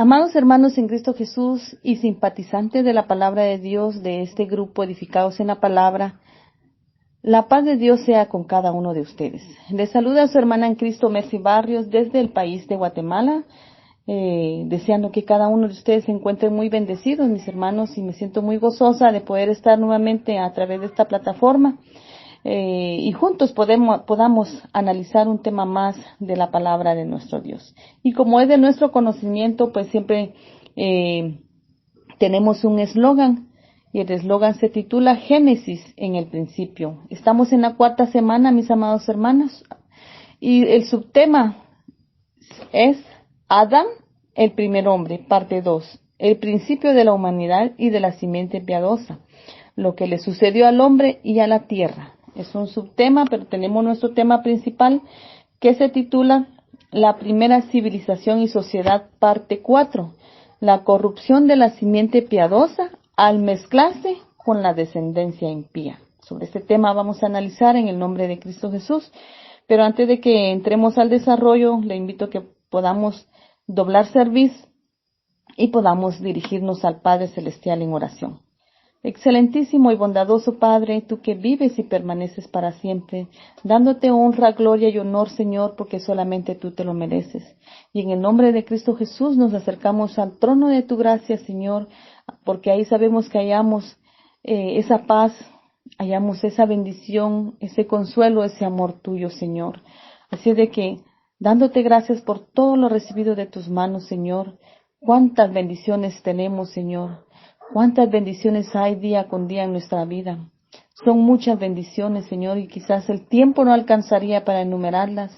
Amados hermanos en Cristo Jesús y simpatizantes de la palabra de Dios de este grupo edificados en la palabra, la paz de Dios sea con cada uno de ustedes. Les saluda a su hermana en Cristo, Mercy Barrios, desde el país de Guatemala, deseando que cada uno de ustedes se encuentren muy bendecidos, mis hermanos, y me siento muy gozosa de poder estar nuevamente a través de esta plataforma y juntos podamos analizar un tema más de la palabra de nuestro Dios. Y como es de nuestro conocimiento, pues siempre tenemos un eslogan, y el eslogan se titula Génesis en el principio. Estamos en la 4ª semana, mis amados hermanos, y el subtema es Adán, el primer hombre, parte 2, el principio de la humanidad y de la simiente piadosa, lo que le sucedió al hombre y a la tierra. Es un subtema, pero tenemos nuestro tema principal que se titula La primera civilización y sociedad, parte 4, la corrupción de la simiente piadosa al mezclarse con la descendencia impía. Sobre este tema vamos a analizar en el nombre de Cristo Jesús, pero antes de que entremos al desarrollo, le invito a que podamos doblar cerviz y podamos dirigirnos al Padre Celestial en oración. Excelentísimo y bondadoso Padre, tú que vives y permaneces para siempre, dándote honra, gloria y honor, Señor, porque solamente tú te lo mereces. Y en el nombre de Cristo Jesús nos acercamos al trono de tu gracia, Señor, porque ahí sabemos que hallamos esa paz, hallamos esa bendición, ese consuelo, ese amor tuyo, Señor. Así de que, dándote gracias por todo lo recibido de tus manos, Señor, cuántas bendiciones tenemos, Señor. Cuántas bendiciones hay día con día en nuestra vida. Son muchas bendiciones, Señor, y quizás el tiempo no alcanzaría para enumerarlas,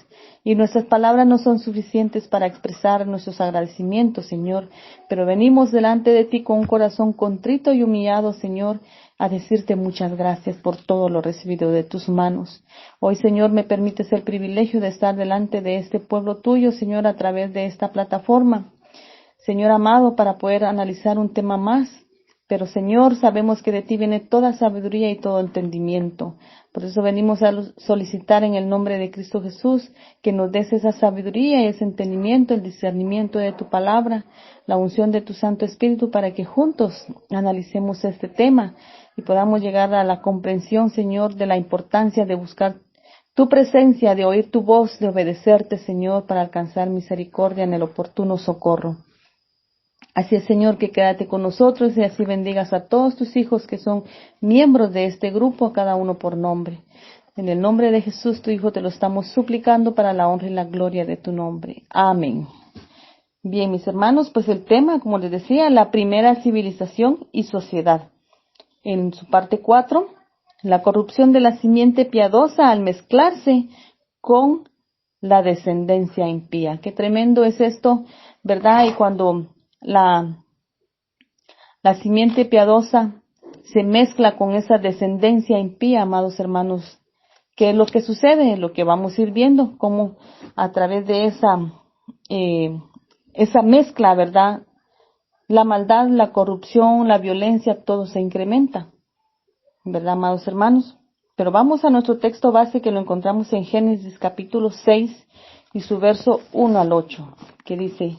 y nuestras palabras no son suficientes para expresar nuestros agradecimientos, Señor, pero venimos delante de ti con un corazón contrito y humillado, Señor, a decirte muchas gracias por todo lo recibido de tus manos. Hoy, Señor, me permites el privilegio de estar delante de este pueblo tuyo, Señor, a través de esta plataforma. Señor amado, para poder analizar un tema más. Pero, Señor, sabemos que de ti viene toda sabiduría y todo entendimiento. Por eso venimos a solicitar en el nombre de Cristo Jesús que nos des esa sabiduría y ese entendimiento, el discernimiento de tu palabra, la unción de tu Santo Espíritu, para que juntos analicemos este tema y podamos llegar a la comprensión, Señor, de la importancia de buscar tu presencia, de oír tu voz, de obedecerte, Señor, para alcanzar misericordia en el oportuno socorro. Así es, Señor, que quédate con nosotros y así bendigas a todos tus hijos que son miembros de este grupo, a cada uno por nombre. En el nombre de Jesús, tu Hijo, te lo estamos suplicando para la honra y la gloria de tu nombre. Amén. Bien, mis hermanos, pues el tema, como les decía, la primera civilización y sociedad. En su parte 4, la corrupción de la simiente piadosa al mezclarse con la descendencia impía. Qué tremendo es esto, ¿verdad? Y cuando la simiente piadosa se mezcla con esa descendencia impía, amados hermanos, ¿qué es lo que sucede? Lo que vamos a ir viendo, cómo a través de esa mezcla, ¿verdad? La maldad, la corrupción, la violencia, todo se incrementa, ¿verdad, amados hermanos? Pero vamos a nuestro texto base que lo encontramos en Génesis capítulo 6 y su verso 1 al 8, que dice: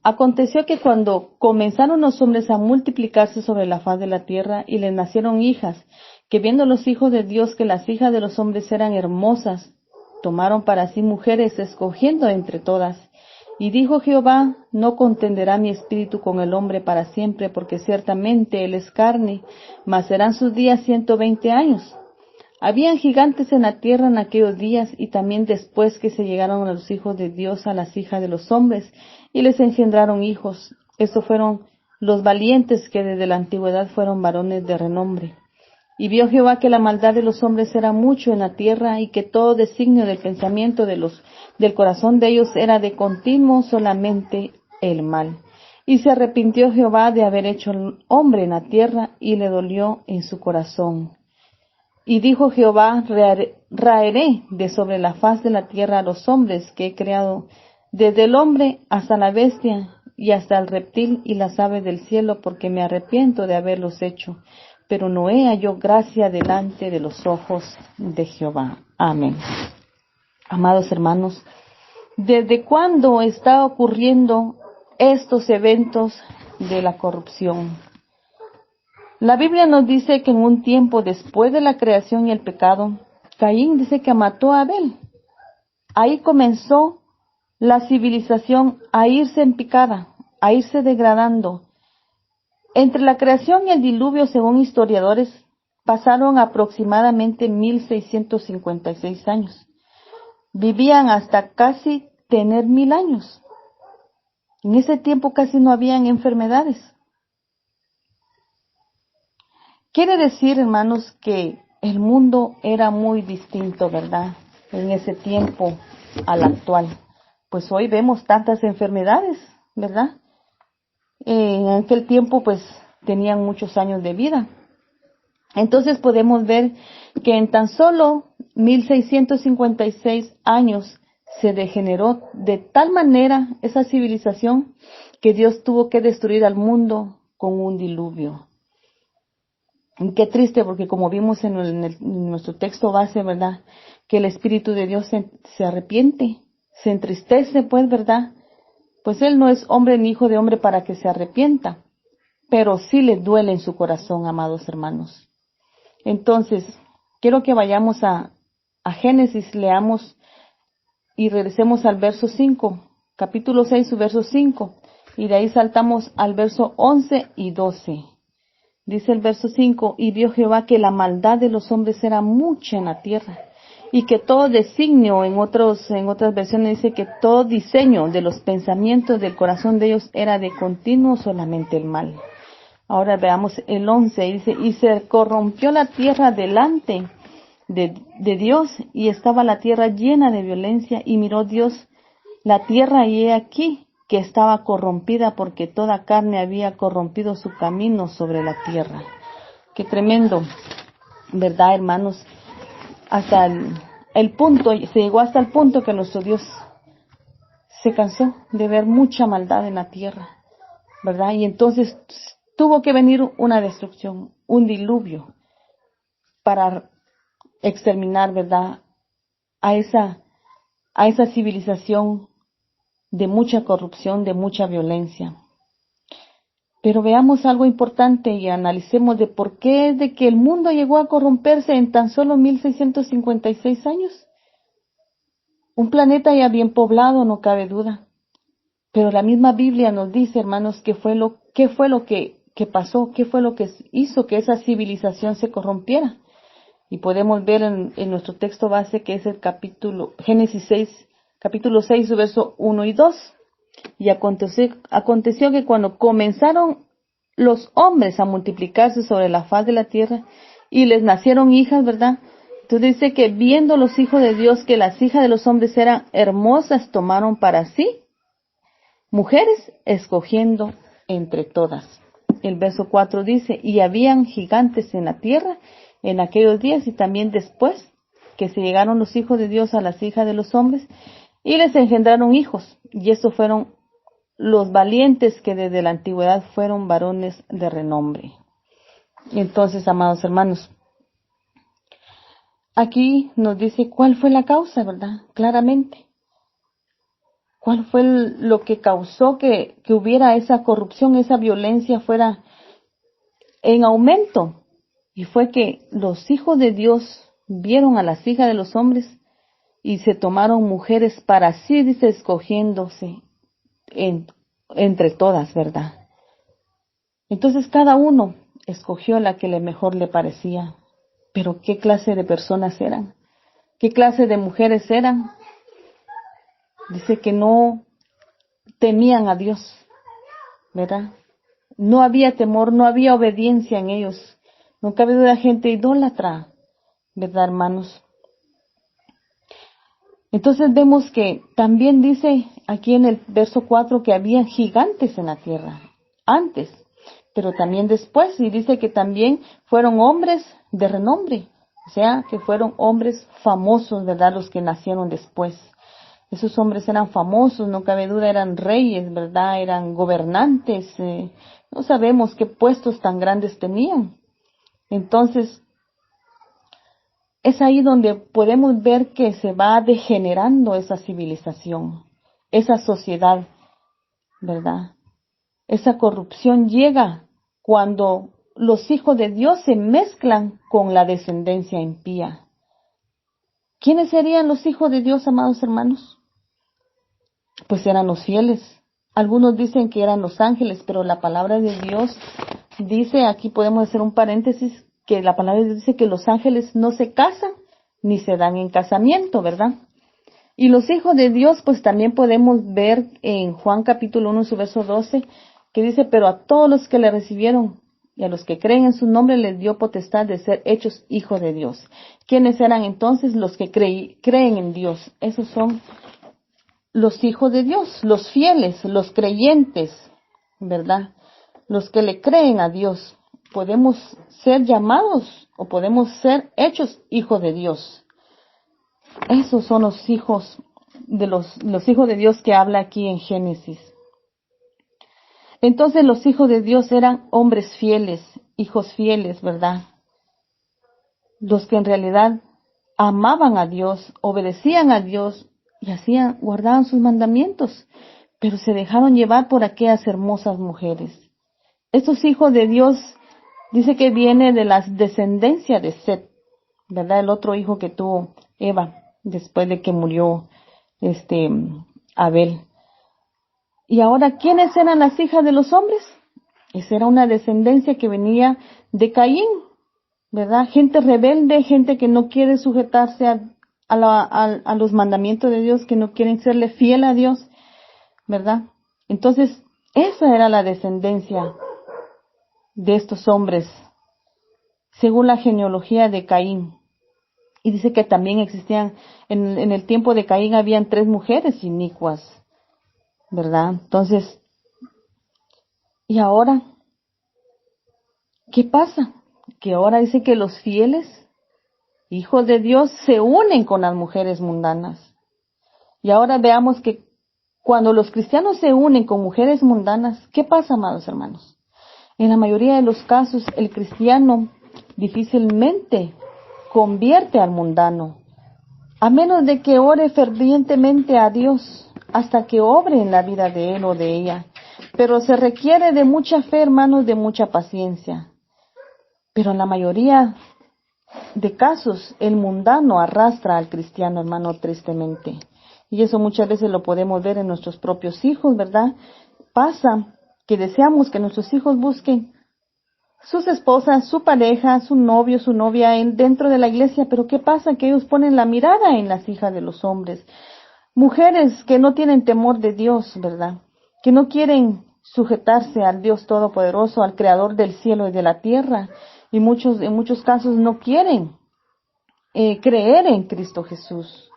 Aconteció que cuando comenzaron los hombres a multiplicarse sobre la faz de la tierra y les nacieron hijas, que viendo los hijos de Dios que las hijas de los hombres eran hermosas, tomaron para sí mujeres, escogiendo entre todas. Y dijo Jehová: no contenderá mi espíritu con el hombre para siempre, porque ciertamente él es carne, mas serán sus días 120 años. Habían gigantes en la tierra en aquellos días, y también después que se llegaron a los hijos de Dios a las hijas de los hombres, y les engendraron hijos. Estos fueron los valientes que desde la antigüedad fueron varones de renombre. Y vio Jehová que la maldad de los hombres era mucho en la tierra, y que todo designio del pensamiento del corazón de ellos era de continuo solamente el mal. Y se arrepintió Jehová de haber hecho al hombre en la tierra, y le dolió en su corazón. Y dijo Jehová: raeré de sobre la faz de la tierra a los hombres que he creado, desde el hombre hasta la bestia, y hasta el reptil y las aves del cielo, porque me arrepiento de haberlos hecho. Pero Noé halló gracia delante de los ojos de Jehová. Amén. Amados hermanos, ¿desde cuándo está ocurriendo estos eventos de la corrupción. La Biblia nos dice que en un tiempo después de la creación y el pecado, Caín dice que mató a Abel. Ahí comenzó la civilización a irse en picada, a irse degradando. Entre la creación y el diluvio, según historiadores, pasaron aproximadamente 1656 años. Vivían hasta casi tener 1000 años. En ese tiempo casi no habían enfermedades. Quiere decir, hermanos, que el mundo era muy distinto, ¿verdad? En ese tiempo al actual. Pues hoy vemos tantas enfermedades, ¿verdad? En aquel tiempo, pues, tenían muchos años de vida. Entonces podemos ver que en tan solo 1656 años se degeneró de tal manera esa civilización que Dios tuvo que destruir al mundo con un diluvio. Y qué triste, porque como vimos en nuestro texto base, ¿verdad? Que el Espíritu de Dios se arrepiente, se entristece, pues, ¿verdad? Pues Él no es hombre ni hijo de hombre para que se arrepienta, pero sí le duele en su corazón, amados hermanos. Entonces, quiero que vayamos a Génesis, leamos y regresemos al verso 5, capítulo 6, su verso 5, y de ahí saltamos al verso 11 y 12. Dice el verso 5, y vio Jehová que la maldad de los hombres era mucha en la tierra, y que todo designio, en otras versiones dice que todo diseño de los pensamientos del corazón de ellos era de continuo solamente el mal. Ahora veamos el 11, dice, y se corrompió la tierra delante de Dios, y estaba la tierra llena de violencia, y miró Dios la tierra, y he aquí que estaba corrompida, porque toda carne había corrompido su camino sobre la tierra. Qué tremendo, ¿verdad, hermanos? Hasta el punto, se llegó hasta el punto que nuestro Dios se cansó de ver mucha maldad en la tierra, ¿verdad? Y entonces tuvo que venir una destrucción, un diluvio, para exterminar, ¿verdad?, a esa civilización de mucha corrupción, de mucha violencia. Pero veamos algo importante y analicemos de por qué es de que el mundo llegó a corromperse en tan solo 1656 años. Un planeta ya bien poblado, no cabe duda. Pero la misma Biblia nos dice, hermanos, qué fue lo que pasó, qué fue lo que hizo que esa civilización se corrompiera. Y podemos ver en nuestro texto base, que es el Génesis 6, capítulo 6, verso 1 y 2. Y aconteció que cuando comenzaron los hombres a multiplicarse sobre la faz de la tierra, y les nacieron hijas, ¿verdad? Entonces dice que viendo los hijos de Dios que las hijas de los hombres eran hermosas, tomaron para sí mujeres, escogiendo entre todas. El verso 4 dice, y habían gigantes en la tierra en aquellos días y también después, que se llegaron los hijos de Dios a las hijas de los hombres, y les engendraron hijos, y estos fueron los valientes que desde la antigüedad fueron varones de renombre. Entonces, amados hermanos, aquí nos dice cuál fue la causa, ¿verdad? Claramente. ¿Cuál fue lo que causó que hubiera esa corrupción, esa violencia fuera en aumento? Y fue que los hijos de Dios vieron a las hijas de los hombres y se tomaron mujeres para sí, dice, escogiéndose entre todas, ¿verdad? Entonces cada uno escogió la que mejor le parecía. Pero ¿qué clase de personas eran? ¿Qué clase de mujeres eran? Dice que no temían a Dios, ¿verdad? No había temor, no había obediencia en ellos. No cabe duda, gente idólatra, ¿verdad, hermanos? Entonces vemos que también dice aquí en el verso 4 que había gigantes en la tierra, antes, pero también después, y dice que también fueron hombres de renombre, o sea, que fueron hombres famosos, ¿verdad?, los que nacieron después. Esos hombres eran famosos, no cabe duda, eran reyes, ¿verdad?, eran gobernantes, no sabemos qué puestos tan grandes tenían. Entonces, es ahí donde podemos ver que se va degenerando esa civilización, esa sociedad. ¿verdad? Esa corrupción llega cuando los hijos de Dios se mezclan con la descendencia impía. ¿Quiénes serían los hijos de Dios, amados hermanos? Pues eran los fieles. Algunos dicen que eran los ángeles, pero la palabra de Dios dice, aquí podemos hacer un paréntesis, que la palabra de Dios dice que los ángeles no se casan ni se dan en casamiento, ¿verdad? Y los hijos de Dios, pues también podemos ver en Juan capítulo 1, su verso 12, que dice, pero a todos los que le recibieron y a los que creen en su nombre les dio potestad de ser hechos hijos de Dios. ¿Quiénes eran entonces los que creen en Dios? Esos son los hijos de Dios, los fieles, los creyentes, ¿verdad? Los que le creen a Dios. Podemos ser llamados o podemos ser hechos hijos de Dios. Esos son los hijos de los hijos de Dios que habla aquí en Génesis. Entonces los hijos de Dios eran hombres fieles, hijos fieles, ¿verdad? Los que en realidad amaban a Dios, obedecían a Dios y guardaban sus mandamientos, pero se dejaron llevar por aquellas hermosas mujeres. Estos hijos de Dios dice que viene de la descendencia de Set, ¿verdad? El otro hijo que tuvo Eva después de que murió Abel. Y ahora, ¿quiénes eran las hijas de los hombres? Esa era una descendencia que venía de Caín, ¿verdad? Gente rebelde, gente que no quiere sujetarse a los mandamientos de Dios, que no quieren serle fiel a Dios, ¿verdad? Entonces, esa era la descendencia de estos hombres, según la genealogía de Caín. Y dice que también existían, en el tiempo de Caín habían 3 mujeres inicuas, ¿verdad? Entonces, ¿y ahora qué pasa? Que ahora dice que los fieles, hijos de Dios, se unen con las mujeres mundanas. Y ahora veamos que cuando los cristianos se unen con mujeres mundanas, ¿qué pasa, amados hermanos? En la mayoría de los casos, el cristiano difícilmente convierte al mundano, a menos de que ore fervientemente a Dios hasta que obre en la vida de él o de ella. Pero se requiere de mucha fe, hermanos, de mucha paciencia. Pero en la mayoría de casos, el mundano arrastra al cristiano, hermano, tristemente. Y eso muchas veces lo podemos ver en nuestros propios hijos, ¿verdad? Pasa que deseamos que nuestros hijos busquen sus esposas, su pareja, su novio, su novia dentro de la iglesia, pero ¿qué pasa? Que ellos ponen la mirada en las hijas de los hombres. Mujeres que no tienen temor de Dios, ¿verdad? Que no quieren sujetarse al Dios Todopoderoso, al Creador del cielo y de la tierra. Y en muchos casos no quieren creer en Cristo Jesús,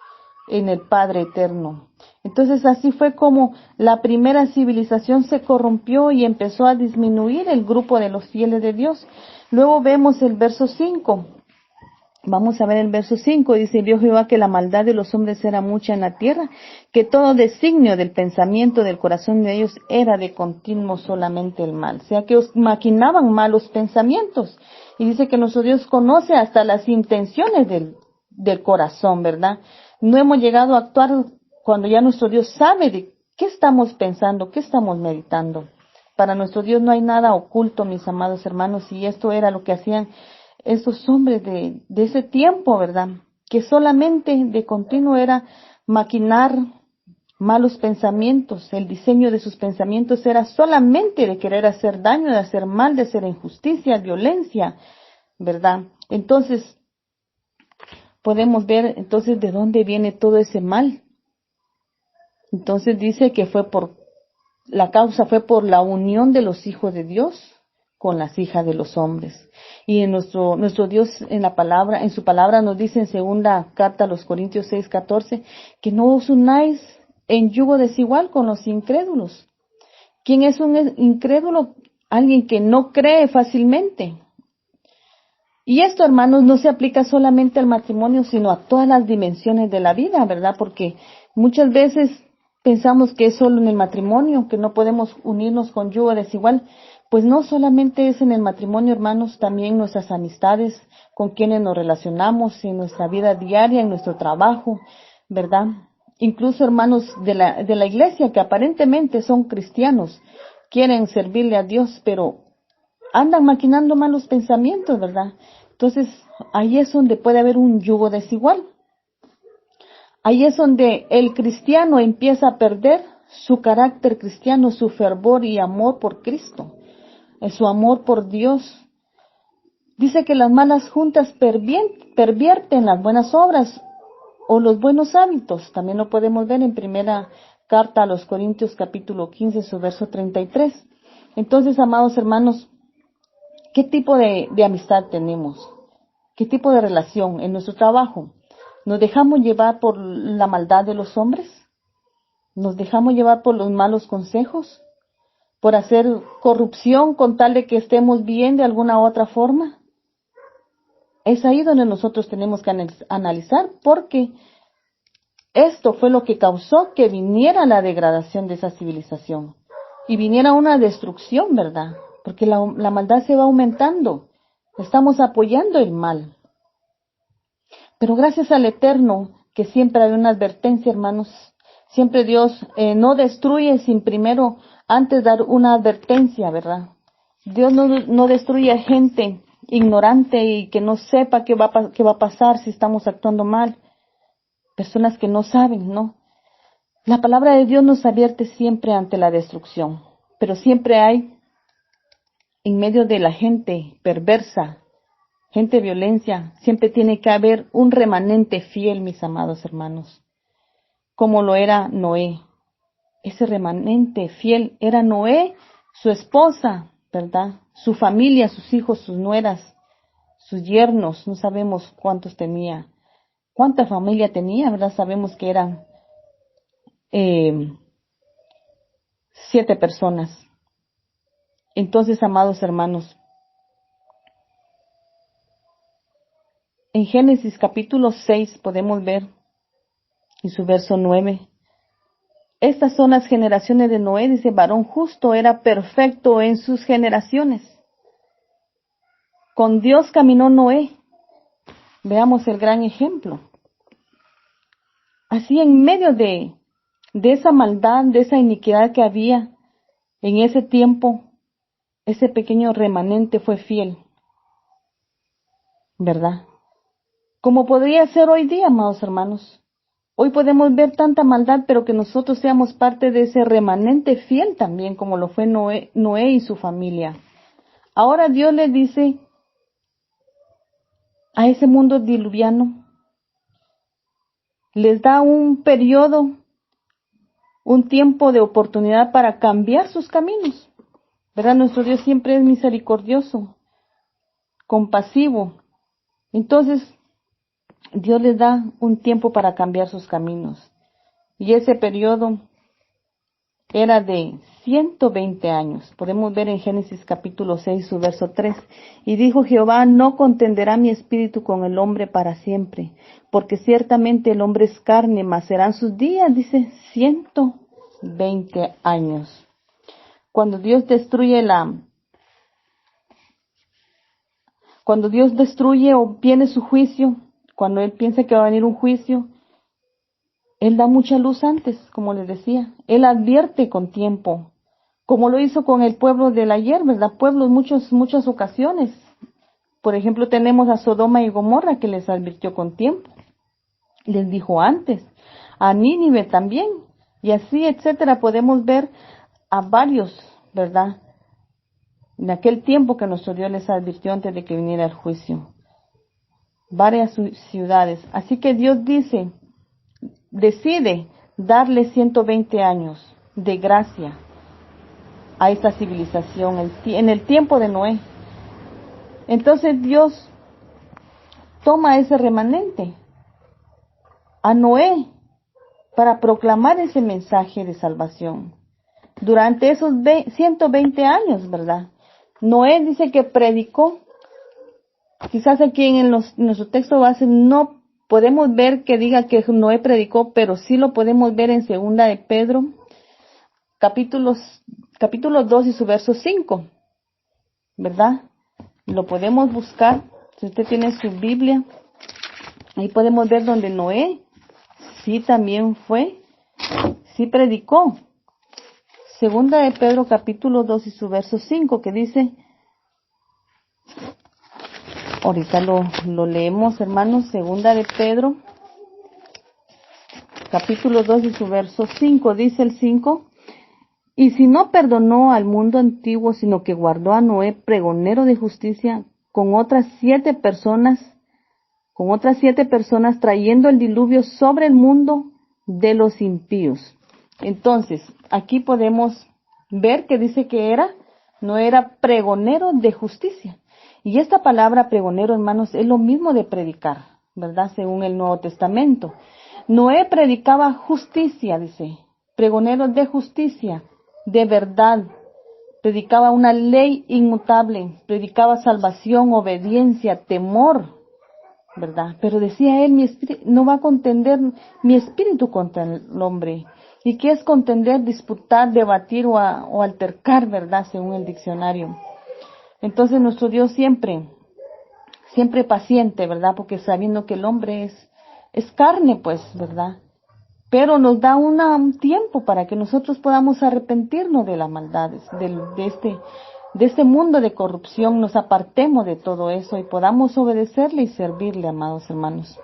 en el Padre Eterno. Entonces así fue como la primera civilización se corrompió y empezó a disminuir el grupo de los fieles de Dios. Luego vemos el verso 5. Vamos a ver el verso 5. Dice, vio Jehová que la maldad de los hombres era mucha en la tierra, que todo designio del pensamiento del corazón de ellos era de continuo solamente el mal. O sea que maquinaban malos pensamientos. Y dice que nuestro Dios conoce hasta las intenciones del corazón, ¿verdad? No hemos llegado a actuar cuando ya nuestro Dios sabe de qué estamos pensando, qué estamos meditando. Para nuestro Dios no hay nada oculto, mis amados hermanos, y esto era lo que hacían esos hombres de ese tiempo, ¿verdad? Que solamente de continuo era maquinar malos pensamientos. El diseño de sus pensamientos era solamente de querer hacer daño, de hacer mal, de hacer injusticia, violencia, ¿verdad? Entonces, podemos ver entonces de dónde viene todo ese mal. Entonces dice que la causa fue por la unión de los hijos de Dios con las hijas de los hombres. Y en nuestro Dios en su palabra nos dice en segunda carta a los Corintios 6:14, que no os unáis en yugo desigual con los incrédulos. ¿Quién es un incrédulo? Alguien que no cree fácilmente. Y esto, hermanos, no se aplica solamente al matrimonio, sino a todas las dimensiones de la vida, ¿verdad? Porque muchas veces pensamos que es solo en el matrimonio, que no podemos unirnos con yugo desigual. Pues no solamente es en el matrimonio, hermanos, también nuestras amistades, con quienes nos relacionamos, en nuestra vida diaria, en nuestro trabajo, ¿verdad? incluso hermanos de la iglesia que aparentemente son cristianos, quieren servirle a Dios, pero andan maquinando malos pensamientos, ¿verdad? Entonces, ahí es donde puede haber un yugo desigual. Ahí es donde el cristiano empieza a perder su carácter cristiano, su fervor y amor por Cristo, su amor por Dios. Dice que las malas juntas pervierten las buenas obras o los buenos hábitos. También lo podemos ver en primera carta a los Corintios capítulo 15, su verso 33. Entonces, amados hermanos, ¿qué tipo de amistad tenemos? ¿Qué tipo de relación en nuestro trabajo? ¿Nos dejamos llevar por la maldad de los hombres? ¿Nos dejamos llevar por los malos consejos? ¿Por hacer corrupción con tal de que estemos bien de alguna u otra forma? Es ahí donde nosotros tenemos que analizar, porque esto fue lo que causó que viniera la degradación de esa civilización y viniera una destrucción, ¿verdad? Porque la maldad se va aumentando. Estamos apoyando el mal. Pero gracias al Eterno, que siempre hay una advertencia, hermanos. Siempre Dios no destruye sin primero, antes dar una advertencia, ¿verdad? Dios no destruye a gente ignorante y que no sepa qué va a pasar si estamos actuando mal. Personas que no saben, ¿no? La palabra de Dios nos advierte siempre ante la destrucción, pero siempre hay, en medio de la gente perversa, gente violencia, siempre tiene que haber un remanente fiel, mis amados hermanos, como lo era Noé. Ese remanente fiel era Noé, su esposa, ¿verdad? Su familia, sus hijos, sus nueras, sus yernos, no sabemos cuántos tenía, cuánta familia tenía, ¿verdad? Sabemos que eran 7 personas. Entonces, amados hermanos, en Génesis capítulo 6 podemos ver en su verso 9, estas son las generaciones de Noé, dice, varón justo era perfecto en sus generaciones. Con Dios caminó Noé. Veamos el gran ejemplo. Así en medio de esa maldad, de esa iniquidad que había en ese tiempo, ese pequeño remanente fue fiel, ¿verdad? Como podría ser hoy día, amados hermanos. Hoy podemos ver tanta maldad, pero que nosotros seamos parte de ese remanente fiel también, como lo fue Noé y su familia. Ahora Dios le dice a ese mundo diluviano, les da un periodo, un tiempo de oportunidad para cambiar sus caminos. ¿Verdad? Nuestro Dios siempre es misericordioso, compasivo. Entonces, Dios les da un tiempo para cambiar sus caminos. Y ese periodo era de 120 años. Podemos ver en Génesis capítulo 6, su verso 3. Y dijo Jehová, no contenderá mi espíritu con el hombre para siempre, porque ciertamente el hombre es carne, mas serán sus días, dice, 120 años. Cuando Dios destruye o viene su juicio, cuando Él piensa que va a venir un juicio, Él da mucha luz antes, como les decía. Él advierte con tiempo, como lo hizo con el pueblo del ayer, ¿verdad? Pueblos muchas ocasiones. Por ejemplo, tenemos a Sodoma y Gomorra que les advirtió con tiempo. Les dijo antes. A Nínive también. Y así, etcétera. Podemos ver a varios, ¿verdad? En aquel tiempo que nuestro Dios les advirtió antes de que viniera el juicio. Varias ciudades. Así que Dios decide darle 120 años de gracia a esta civilización en el tiempo de Noé. Entonces Dios toma ese remanente, a Noé, para proclamar ese mensaje de salvación. Durante esos 120 años, ¿verdad? Noé dice que predicó. Quizás aquí en nuestro texto base no podemos ver que diga que Noé predicó, pero sí lo podemos ver en segunda de Pedro, capítulo 2 y su verso 5, ¿verdad? Lo podemos buscar, si usted tiene su Biblia, ahí podemos ver donde Noé sí también sí predicó. Segunda de Pedro capítulo 2 y su verso 5 que dice, ahorita lo leemos, hermanos, segunda de Pedro capítulo 2 y su verso 5, dice el 5, y si no perdonó al mundo antiguo, sino que guardó a Noé, pregonero de justicia, con otras 7 personas, trayendo el diluvio sobre el mundo de los impíos. Entonces, aquí podemos ver que dice que no era pregonero de justicia. Y esta palabra pregonero, hermanos, es lo mismo de predicar, ¿verdad? Según el Nuevo Testamento. Noé predicaba justicia, dice, pregonero de justicia, de verdad. Predicaba una ley inmutable, predicaba salvación, obediencia, temor, ¿verdad? Pero decía él, no va a contender mi espíritu contra el hombre. ¿Y qué es contender, disputar, debatir o altercar, verdad? Según el diccionario. Entonces nuestro Dios siempre paciente, ¿verdad? Porque sabiendo que el hombre es carne, pues, ¿verdad? Pero nos da un tiempo para que nosotros podamos arrepentirnos de las maldades, de este mundo de corrupción, nos apartemos de todo eso y podamos obedecerle y servirle, amados hermanos.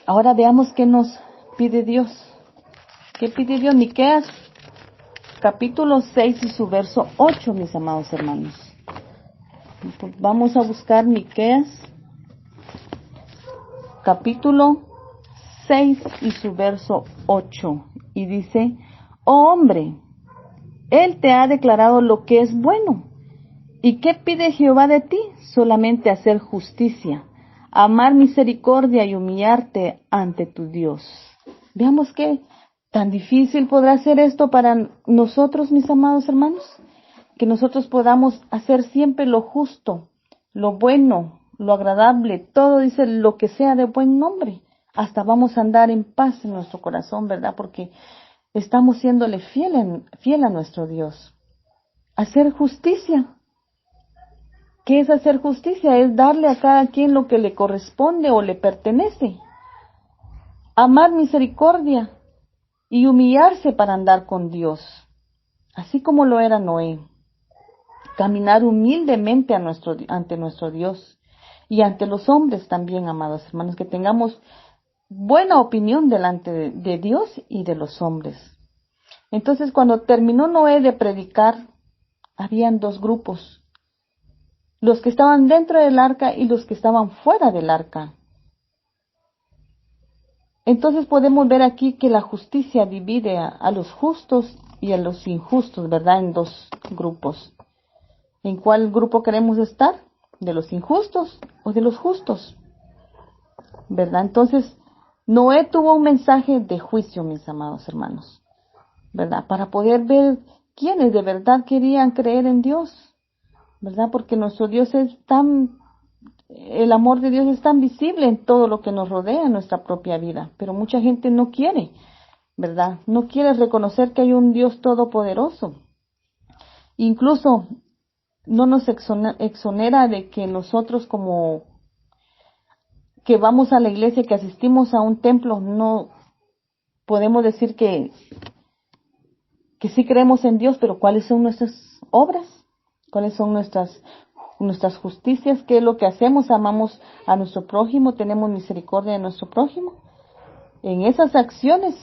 Ahora veamos qué nos pide Dios. ¿Qué pide Dios? Miqueas capítulo 6 y su verso 8, mis amados hermanos. Vamos a buscar Miqueas capítulo 6 y su verso 8. Y dice, oh hombre, Él te ha declarado lo que es bueno. ¿Y qué pide Jehová de ti? Solamente hacer justicia, amar misericordia y humillarte ante tu Dios. Veamos qué tan difícil podrá ser esto para nosotros, mis amados hermanos. Que nosotros podamos hacer siempre lo justo, lo bueno, lo agradable, todo dice lo que sea de buen nombre. Hasta vamos a andar en paz en nuestro corazón, ¿verdad? Porque estamos siéndole fiel a nuestro Dios. Hacer justicia. ¿Qué es hacer justicia? Es darle a cada quien lo que le corresponde o le pertenece. Amar misericordia y humillarse para andar con Dios, así como lo era Noé. Caminar humildemente ante nuestro Dios y ante los hombres también, amados hermanos, que tengamos buena opinión delante de Dios y de los hombres. Entonces, cuando terminó Noé de predicar, habían 2 grupos, los que estaban dentro del arca y los que estaban fuera del arca. Entonces podemos ver aquí que la justicia divide a los justos y a los injustos, ¿verdad? En 2 grupos. ¿En cuál grupo queremos estar? ¿De los injustos o de los justos? ¿Verdad? Entonces, Noé tuvo un mensaje de juicio, mis amados hermanos, ¿verdad? Para poder ver quiénes de verdad querían creer en Dios, ¿verdad? Porque nuestro Dios el amor de Dios es tan visible en todo lo que nos rodea en nuestra propia vida, pero mucha gente no quiere, ¿verdad? No quiere reconocer que hay un Dios todopoderoso. Incluso no nos exonera de que nosotros como que vamos a la iglesia, que asistimos a un templo, no podemos decir que sí creemos en Dios, pero ¿cuáles son nuestras obras? ¿Cuáles son nuestras justicias? ¿Qué es lo que hacemos? ¿Amamos a nuestro prójimo? ¿Tenemos misericordia de nuestro prójimo? En esas acciones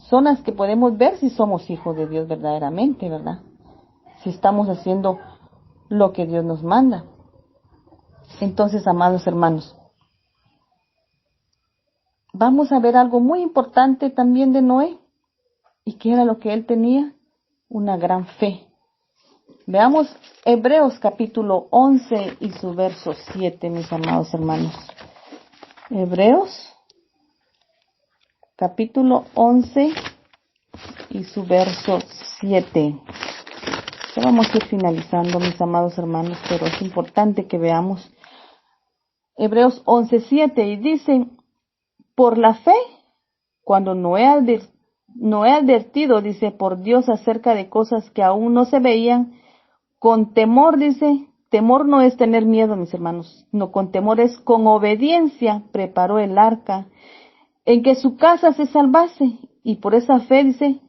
son las que podemos ver si somos hijos de Dios verdaderamente, ¿verdad? Si estamos haciendo lo que Dios nos manda. Entonces, amados hermanos, vamos a ver algo muy importante también de Noé. ¿Y qué era lo que él tenía? Una gran fe. Veamos Hebreos capítulo 11 y su verso 7, mis amados hermanos. Hebreos capítulo 11 y su verso 7. Ya vamos a ir finalizando, mis amados hermanos, pero es importante que veamos Hebreos 11:7 y dice, por la fe, cuando Noé advertido, dice, por Dios acerca de cosas que aún no se veían, con temor, dice, temor no es tener miedo, mis hermanos, no, con temor es con obediencia preparó el arca, en que su casa se salvase, y por esa fe, dice,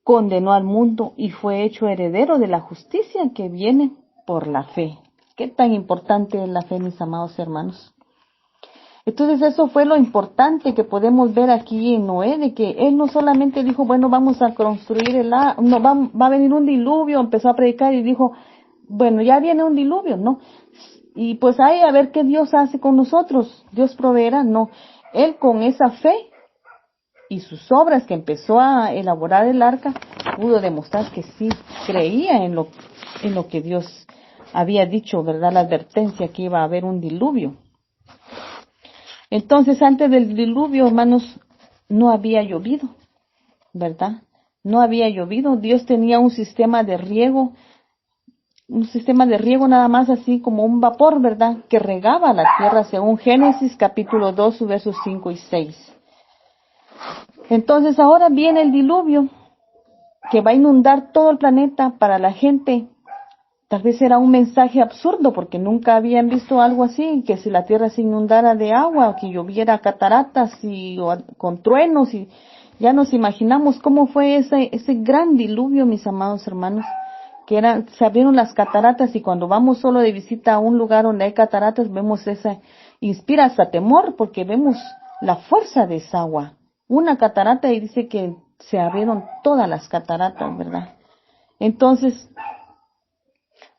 condenó al mundo y fue hecho heredero de la justicia que viene por la fe. Qué tan importante es la fe, mis amados hermanos. Entonces eso fue lo importante que podemos ver aquí en Noé, de que él no solamente dijo, bueno, vamos a construir no, va a venir un diluvio, empezó a predicar y dijo, bueno, ya viene un diluvio, ¿no? Y pues ahí a ver qué Dios hace con nosotros, Dios proveerá, no. Él con esa fe y sus obras que empezó a elaborar el arca, pudo demostrar que sí, creía en lo que Dios había dicho, ¿verdad? La advertencia que iba a haber un diluvio. Entonces, antes del diluvio, hermanos, no había llovido, ¿verdad? No había llovido. Dios tenía un sistema de riego nada más así como un vapor, ¿verdad? Que regaba la tierra según Génesis capítulo 2, versos 5 y 6. Entonces ahora viene el diluvio que va a inundar todo el planeta para la gente. Tal vez era un mensaje absurdo porque nunca habían visto algo así, que si la tierra se inundara de agua, o que lloviera cataratas con truenos, y ya nos imaginamos cómo fue ese gran diluvio, mis amados hermanos, se abrieron las cataratas, y cuando vamos solo de visita a un lugar donde hay cataratas, vemos inspira hasta temor porque vemos la fuerza de esa agua. Una catarata y dice que se abrieron todas las cataratas, ¿verdad? Entonces,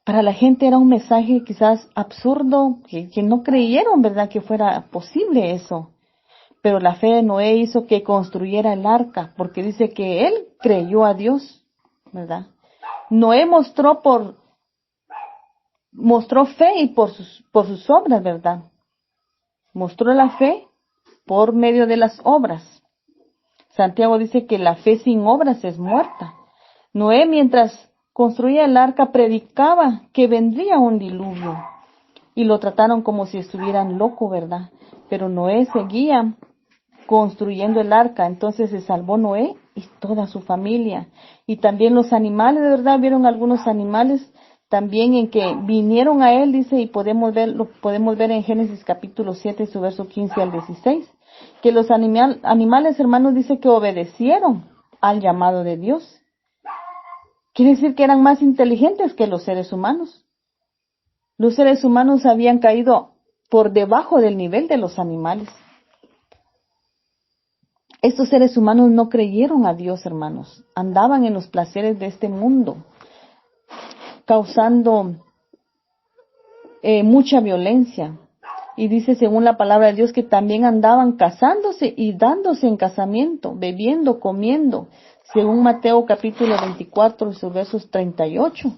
para la gente era un mensaje quizás absurdo, que no creyeron, ¿verdad?, que fuera posible eso. Pero la fe de Noé hizo que construyera el arca, porque dice que él creyó a Dios, ¿verdad? Noé mostró fe y por sus obras, ¿verdad? Mostró la fe por medio de las obras. Santiago dice que la fe sin obras es muerta. Noé, mientras construía el arca, predicaba que vendría un diluvio, y lo trataron como si estuvieran loco, ¿verdad? Pero Noé seguía construyendo el arca, entonces se salvó Noé y toda su familia. Y también los animales, de verdad, vieron algunos animales también en que vinieron a él, dice, y lo podemos ver en Génesis capítulo 7, su verso 15 al 16, que los animales, hermanos, dice que obedecieron al llamado de Dios. Quiere decir que eran más inteligentes que los seres humanos. Los seres humanos habían caído por debajo del nivel de los animales. Estos seres humanos no creyeron a Dios, hermanos. Andaban en los placeres de este mundo, causando mucha violencia. Y dice, según la palabra de Dios, que también andaban casándose y dándose en casamiento, bebiendo, comiendo, según Mateo capítulo 24, sus versos 38,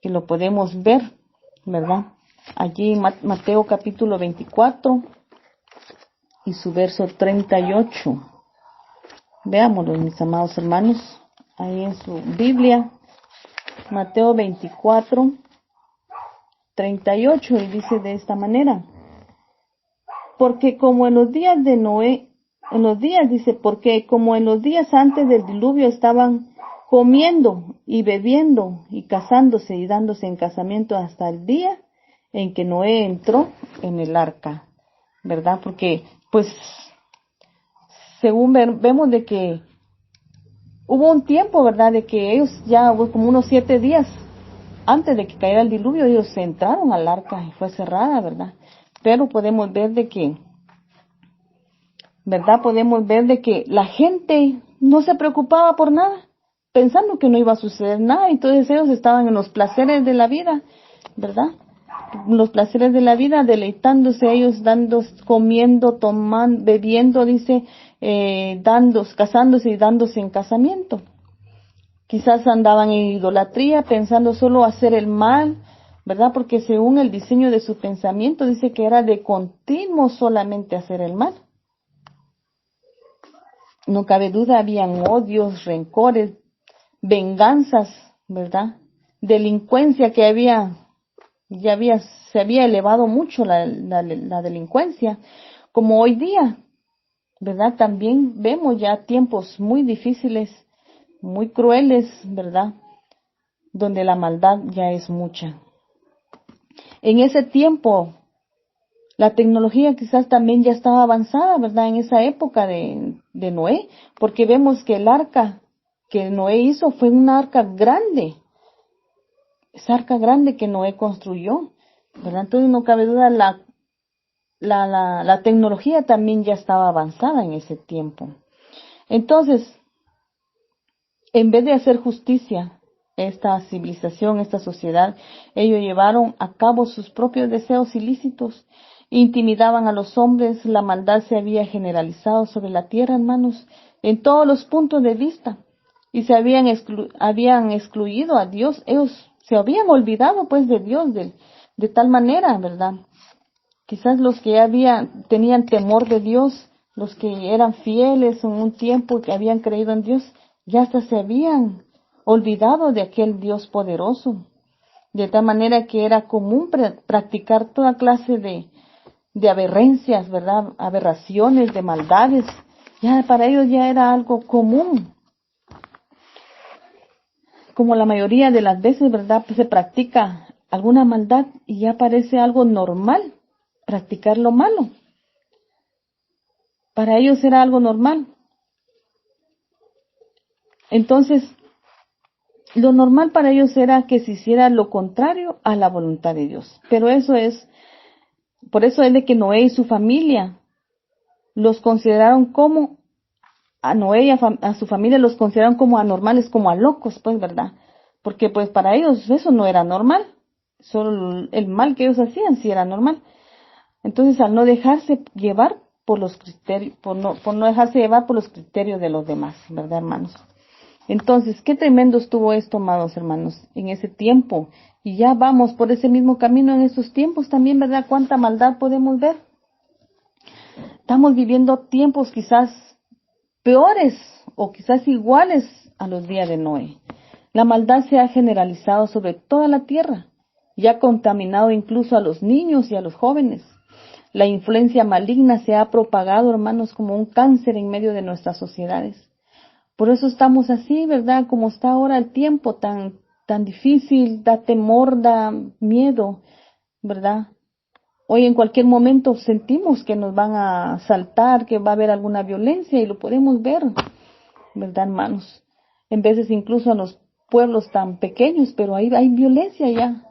que lo podemos ver, ¿verdad? Allí Mateo capítulo 24 y su verso 38. Veámoslo, mis amados hermanos, ahí en su Biblia, Mateo 24, 38, y dice de esta manera: porque como en los días de Noé, porque como en los días antes del diluvio estaban comiendo y bebiendo y casándose y dándose en casamiento hasta el día en que Noé entró en el arca, ¿verdad? Porque, pues, según vemos de que hubo un tiempo, ¿verdad?, de que ellos ya, como unos 7 días antes de que cayera el diluvio, ellos entraron al arca y fue cerrada, ¿verdad? Pero podemos ver de que, ¿verdad? Podemos ver de que la gente no se preocupaba por nada, pensando que no iba a suceder nada. Entonces ellos estaban en los placeres de la vida, ¿verdad? Los placeres de la vida, deleitándose ellos, comiendo, tomando, bebiendo, dice, casándose y dándose en casamiento. Quizás andaban en idolatría, pensando solo hacer el mal, ¿verdad? Porque según el diseño de su pensamiento, dice que era de continuo solamente hacer el mal. No cabe duda, habían odios, rencores, venganzas, ¿verdad? Delincuencia que se había elevado mucho la delincuencia, como hoy día, ¿verdad? También vemos ya tiempos muy difíciles, muy crueles, ¿verdad? Donde la maldad ya es mucha. En ese tiempo, la tecnología quizás también ya estaba avanzada, ¿verdad? En esa época de Noé, porque vemos que el arca que Noé hizo fue una arca grande, esa arca grande que Noé construyó, ¿verdad? Entonces no cabe duda, la tecnología también ya estaba avanzada en ese tiempo. Entonces, en vez de hacer justicia, esta civilización, esta sociedad, ellos llevaron a cabo sus propios deseos ilícitos, intimidaban a los hombres, la maldad se había generalizado sobre la tierra, hermanos, en todos los puntos de vista, y se habían excluido a Dios, ellos se habían olvidado pues de Dios de tal manera, ¿verdad? Quizás los que tenían temor de Dios, los que eran fieles en un tiempo que habían creído en Dios, ya hasta se habían olvidado de aquel Dios poderoso. De tal manera que era común practicar toda clase de aberrencias, ¿verdad? Aberraciones, de maldades. Ya para ellos ya era algo común. Como la mayoría de las veces, ¿verdad? Pues se practica alguna maldad y ya parece algo normal practicar lo malo. Para ellos era algo normal. Entonces, lo normal para ellos era que se hiciera lo contrario a la voluntad de Dios. Pero por eso es de que Noé y su familia los consideraron como, a Noé y a su familia los consideraron como anormales, como a locos, pues, ¿verdad? Porque pues para ellos eso no era normal. Solo el mal que ellos hacían sí era normal. Entonces, al no dejarse llevar por los criterios, por no dejarse llevar por los criterios de los demás, ¿verdad, hermanos? Entonces, qué tremendo estuvo esto, amados hermanos, en ese tiempo. Y ya vamos por ese mismo camino en estos tiempos también, ¿verdad? Cuánta maldad podemos ver. Estamos viviendo tiempos quizás peores o quizás iguales a los días de Noé. La maldad se ha generalizado sobre toda la tierra y ha contaminado incluso a los niños y a los jóvenes. La influencia maligna se ha propagado, hermanos, como un cáncer en medio de nuestras sociedades. Por eso estamos así, ¿verdad? Como está ahora el tiempo tan difícil, da temor, da miedo, ¿verdad? Hoy en cualquier momento sentimos que nos van a asaltar, que va a haber alguna violencia y lo podemos ver, ¿verdad, hermanos? En veces incluso en los pueblos tan pequeños, pero ahí hay violencia ya.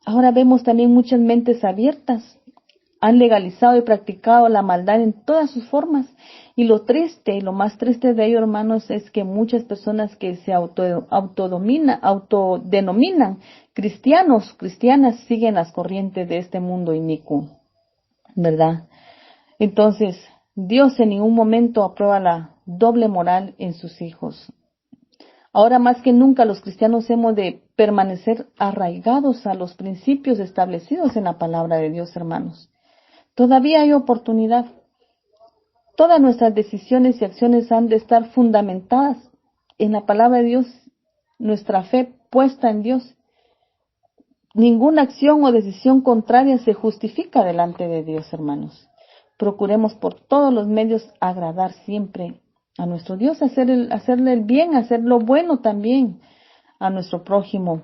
Ahora vemos también muchas mentes abiertas. Han legalizado y practicado la maldad en todas sus formas. Y lo triste, lo más triste de ello, hermanos, es que muchas personas que se autodenominan cristianas, siguen las corrientes de este mundo inicuo, ¿verdad? Entonces, Dios en ningún momento aprueba la doble moral en sus hijos. Ahora más que nunca los cristianos hemos de permanecer arraigados a los principios establecidos en la palabra de Dios, hermanos. Todavía hay oportunidad. Todas nuestras decisiones y acciones han de estar fundamentadas en la palabra de Dios, nuestra fe puesta en Dios. Ninguna acción o decisión contraria se justifica delante de Dios, hermanos. Procuremos por todos los medios agradar siempre a nuestro Dios, hacerle el bien, hacer lo bueno también a nuestro prójimo.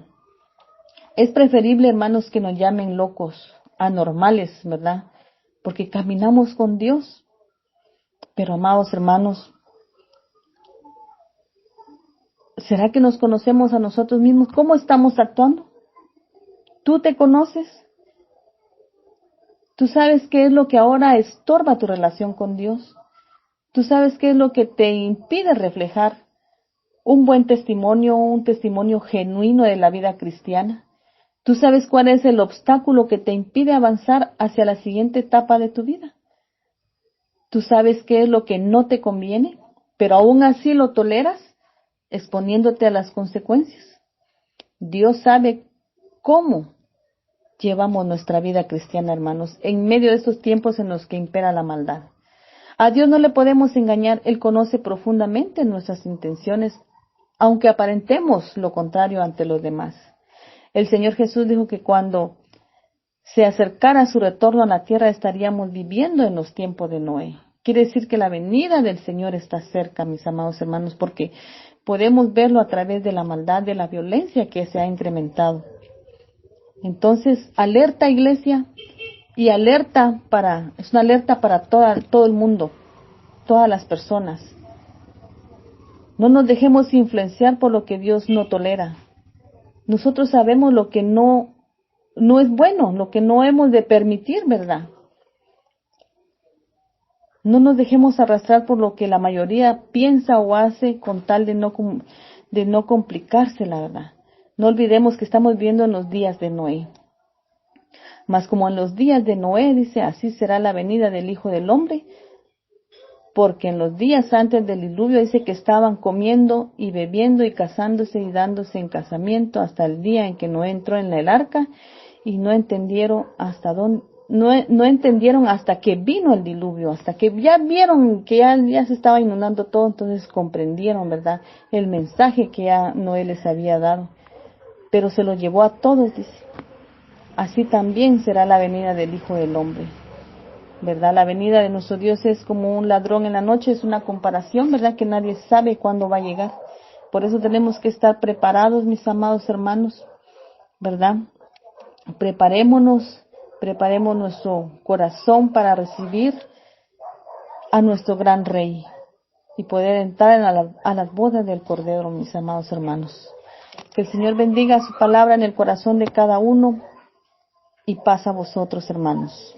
Es preferible, hermanos, que nos llamen locos, anormales, ¿verdad? Porque caminamos con Dios. Pero, amados hermanos, ¿será que nos conocemos a nosotros mismos? ¿Cómo estamos actuando? ¿Tú te conoces? ¿Tú sabes qué es lo que ahora estorba tu relación con Dios? ¿Tú sabes qué es lo que te impide reflejar un buen testimonio, un testimonio genuino de la vida cristiana? ¿Tú sabes cuál es el obstáculo que te impide avanzar hacia la siguiente etapa de tu vida? ¿Tú sabes qué es lo que no te conviene, pero aún así lo toleras, exponiéndote a las consecuencias? Dios sabe cómo llevamos nuestra vida cristiana, hermanos, en medio de estos tiempos en los que impera la maldad. A Dios no le podemos engañar, Él conoce profundamente nuestras intenciones, aunque aparentemos lo contrario ante los demás. El Señor Jesús dijo que cuando se acercara su retorno a la tierra estaríamos viviendo en los tiempos de Noé. Quiere decir que la venida del Señor está cerca, mis amados hermanos, porque podemos verlo a través de la maldad, de la violencia que se ha incrementado. Entonces, alerta, iglesia, y es una alerta para todo el mundo, todas las personas. No nos dejemos influenciar por lo que Dios no tolera. Nosotros sabemos lo que no es bueno, lo que no hemos de permitir, ¿verdad? No nos dejemos arrastrar por lo que la mayoría piensa o hace con tal de no complicarse, la verdad. No olvidemos que estamos viviendo en los días de Noé. Mas como en los días de Noé, dice, así será la venida del Hijo del Hombre, porque en los días antes del diluvio dice que estaban comiendo y bebiendo y casándose y dándose en casamiento hasta el día en que Noé entró en el arca y no entendieron no entendieron hasta que vino el diluvio, hasta que ya vieron que ya se estaba inundando todo, entonces comprendieron, ¿verdad? El mensaje que ya Noé les había dado, pero se lo llevó a todos, dice. Así también será la venida del Hijo del Hombre, ¿verdad? La venida de nuestro Dios es como un ladrón en la noche, es una comparación, ¿verdad? Que nadie sabe cuándo va a llegar. Por eso tenemos que estar preparados, mis amados hermanos, ¿verdad? Preparemos nuestro corazón para recibir a nuestro gran Rey y poder entrar a las bodas del Cordero, mis amados hermanos. Que el Señor bendiga su palabra en el corazón de cada uno y paz a vosotros, hermanos.